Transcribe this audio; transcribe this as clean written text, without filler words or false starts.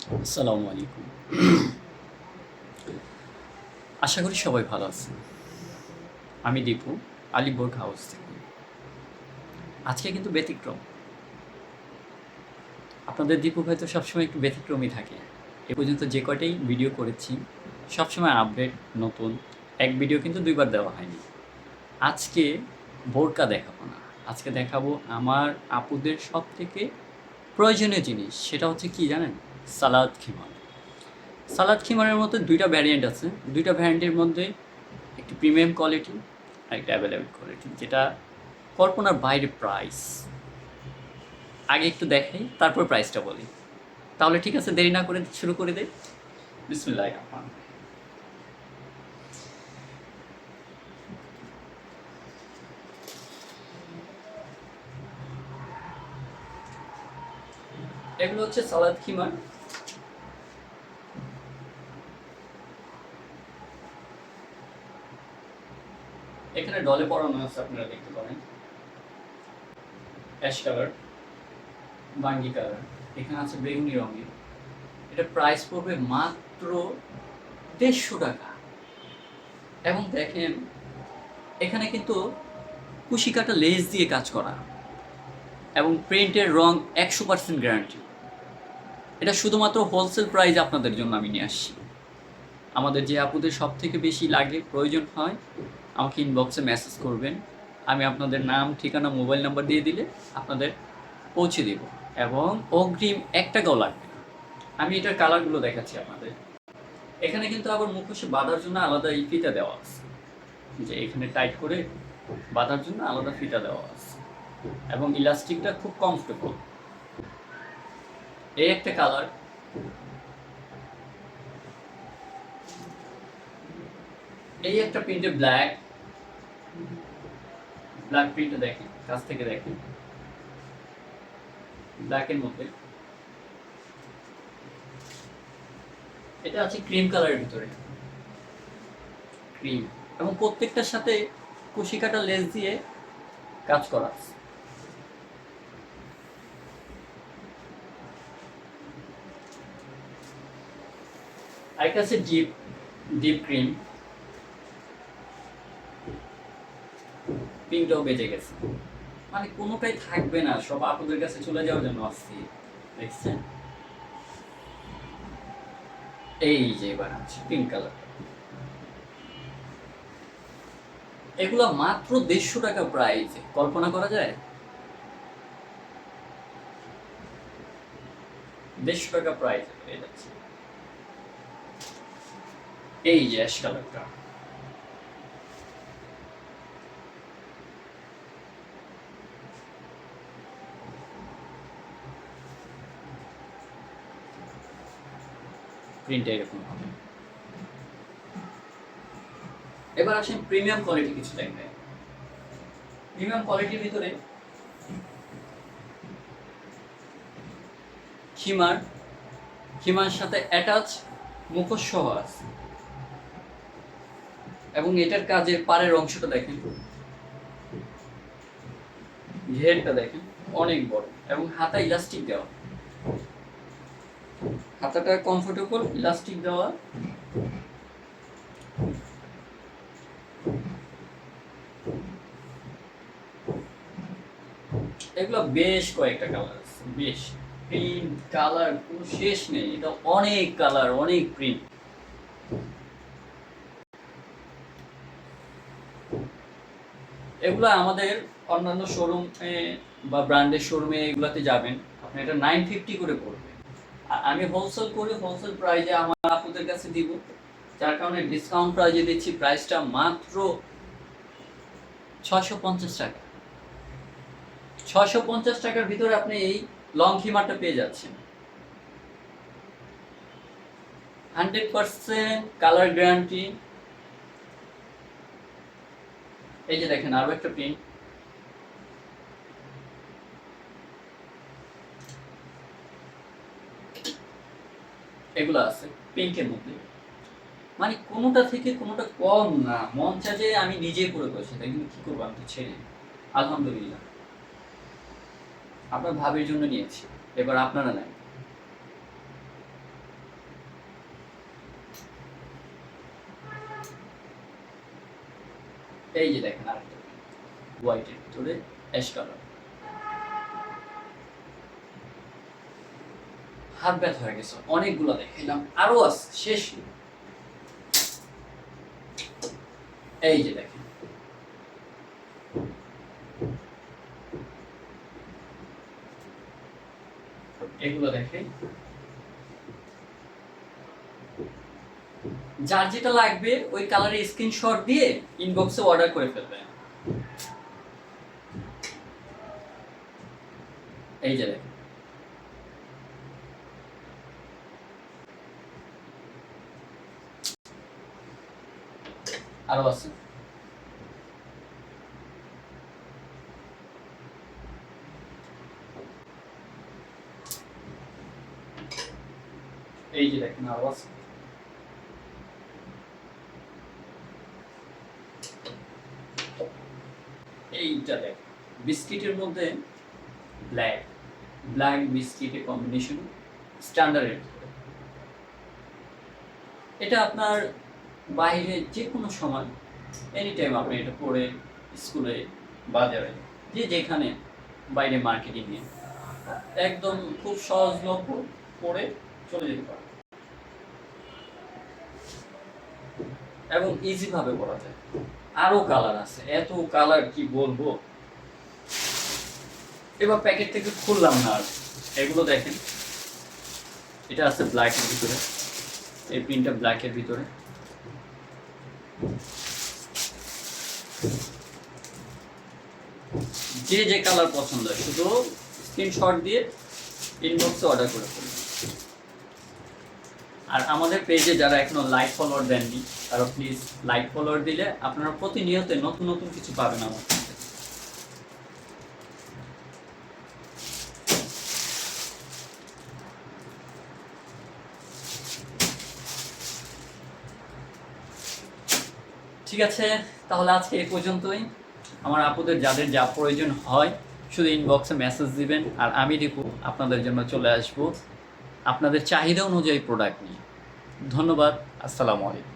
আসসালামু আলাইকুম। আশা করি সবাই ভালো আছেন। আমি দীপু, আলিবর্গ হাউস থেকে। আজকে কিন্তু ব্যতিক্রম। আপনাদের দীপু ভাই তো সবসময় একটু ব্যতিক্রমই থাকে। এ পর্যন্ত যে কয়টাই ভিডিও করেছি, সবসময় আপডেট, নতুন। এক ভিডিও কিন্তু ২ বার দেওয়া হয়নি। আজকে বোরকা দেখাবো না। আজকে দেখাবো আমার আপুদের সবথেকে প্রয়োজনীয় জিনিস। সেটা হচ্ছে কি জানেন? সালাদ খিমা। সালাদ খিমারের মধ্যে ২ টা ভ্যারিয়েন্ট আছে। ২ টা ভ্যারিয়েন্টের মধ্যে একটি প্রিমিয়াম কোয়ালিটি আর একটা অ্যাভেলেবল কোয়ালিটি, যেটা কল্পনার বাইরে প্রাইস। আগে একটু দেখাই, তারপর প্রাইসটা বলি। তাহলে ঠিক আছে, দেরি না করে শুরু করে দেই। বিসমিল্লাহির রহমানির রহিম। এগুলো হচ্ছে সালাদ খিমার। এখানে ডলে পড়ানো আছে, আপনারা দেখতে পারেন। অ্যাশ কালার, বাঙ্গি কালার, এখানে আছে বেগুনি রঙের। এটা প্রাইস পড়বে মাত্র ১৫০ টাকা। এবং দেখেন, এখানে কিন্তু কুশি কাটা লেস দিয়ে কাজ করা এবং প্রিন্টের রং ১০০% গ্যারান্টি। এটা শুধুমাত্র হোলসেল প্রাইস আপনাদের জন্য আমি নিয়ে আসছি। আমাদের যে আপুদের সব থেকে বেশি লাগে, প্রয়োজন হয়, আমাকে ইনবক্সে মেসেজ করবেন। আমি আপনাদের নাম, ঠিকানা, মোবাইল নাম্বার দিয়ে দিলে আপনাদের পৌঁছে দেব। এবং অগ্রিম ১ টাকাও লাগবে না। আমি এটার কালারগুলো দেখাচ্ছি আপনাদের। এখানে কিন্তু আবার মুখোশে বাঁধার জন্য আলাদা ফিতা দেওয়া আছে, যে এখানে টাইট করে বাঁধার জন্য আলাদা ফিতা দেওয়া আছে। এবং ইলাস্টিকটা খুব কমফোর্টেবল। এই একটা কালার। এই একটা প্রিন্টে ব্ল্যাক ব্ল্যাক প্রিন্টটা দেখেন, কাছ থেকে দেখেন, ব্ল্যাকের মধ্যে। এটা আছে ক্রিম কালারের ভিতরে, ক্রিম। এবং প্রত্যেকটার সাথে কুশি কাটা লেস দিয়ে কাজ করা আছে। আরেকটা আছে ডিপ ডিপ ক্রিম। পিঙ্কটাও বেজে গেছে, মানে কোনোটাই থাকবে না, সব আপনাদের কাছে চলে যাওয়ার জন্য আসছি। দেখছেন? এই যে এবার আছে পিঙ্ক কালার। এগুলো মাত্র ১৫০ টাকা প্রাইস। কল্পনা করা যায়? ১৫০ টাকা প্রাইস পেয়ে যাচ্ছে। এই যে অ্যাশ কালারটা, প্রিন্টটা এরকম হবে। এবার আসেন প্রিমিয়াম কোয়ালিটি কিছু দেখবে। প্রিমিয়াম কোয়ালিটির ভিতরে খিমার, খিমার সাথে অ্যাটাচ মুখোশ সহ আছে। এবং এটার কাজের পাড়ের অংশটা দেখেন, ঘেরটা দেখেন, অনেক বড়। এবং হাতা ইলাস্টিক দেওয়া, হাতাটা কমফোর্টেবল, ইলাস্টিক দেওয়া। এগুলো বেশ কয়েকটা কালার আছে, বেশ প্রিন্ট কালার কোনো শেষ নেই। এটা অনেক কালার, অনেক প্রিন্ট। এগুলো আমাদের অন্যান্য শোরুমে বা ব্র্যান্ডের শোরুমে এগুলাতে যাবেন, আপনি এটা 950 করে পড়বে। আর আমি হোলসেল করে হোলসেল প্রাইজে আমার আপনাদের কাছে দিব, যার কারণে ডিসকাউন্ট প্রাইজে দিচ্ছি। প্রাইসটা মাত্র ৬৫০ টাকা। ৬৫০ টাকার ভিতরে আপনি এই লং খিমারটা পেয়ে যাচ্ছেন। 100% কালার গ্যারান্টি। এই যে দেখেন আরো একটা প্রিন্ট, এগুলো আছে পিঙ্কের মধ্যে। মানে কোনোটা থেকে কোনোটা কম না। মন চায় যে আমি নিজে করে বসে তাই, কিন্তু কি করবো, আমি তো ছেড়ে। আলহামদুলিল্লাহ, আপনার ভাবির জন্য নিয়েছি, এবার আপনারা নেন। এই যে দেখেন আরেকটা হোয়াইটের ভিতরে অ্যাশ কালার। হাত ব্যথা হয়ে গেছে, অনেকগুলো দেখাইলাম, আরো আছে, শেষ নেই। এই যে দেখেন এগুলো দেখেন, যার যেটা লাগবে ওই কালারের স্ক্রিনশট দিয়ে ইনবক্সে অর্ডার করে ফেলবেন। এই যে দেখেন আরো আছে। এই যে দেখেন আরো আছে। এইটা দেখ বিস্কিটের মধ্যে ব্ল্যাক ব্ল্যাক বিস্কিটের কম্বিনেশন স্ট্যান্ডার্ডের। এটা আপনার বাইরে যে কোনো সময় এনি টাইম আপনি এটা পরে স্কুলে, বাজারে, যে যেখানে বাইরে মার্কেটিং নিয়ে একদম খুব সহজলভ্য পরে চলে যেতে পারে এবং ইজি ভাবে পরা যায়। আরো কালার আছে, এত কালার কি বলবো। এবার প্যাকেট থেকে খুললাম না আর, এগুলো দেখেন। এটা আছে ব্ল্যাকের ভিতরে, এই প্রিন্টটা ব্ল্যাকের ভিতরে। যে যে কালার পছন্দ হয় শুধু স্ক্রিনশট দিয়ে ইনবক্সে অর্ডার করে ফেলুন। আর আমাদের পেজে যারা এখনো লাইক ফলোয়ার দেননি তারা প্লিজ লাইক ফলোয়ার দিলে আপনারা প্রতিনিয়ত নতুন নতুন কিছু পাবেন আমার কাছে। ঠিক আছে, তাহলে আজকে এই পর্যন্তই। আমার আপুদের যাদের যা প্রয়োজন হয় শুধু ইনবক্সে মেসেজ দিবেন, আর আমি রিপু আপনাদের জন্য চলে আসব আপনাদের চাহিদা অনুযায়ী প্রোডাক্ট নিয়ে। ধন্যবাদ, আসসালামু আলাইকুম।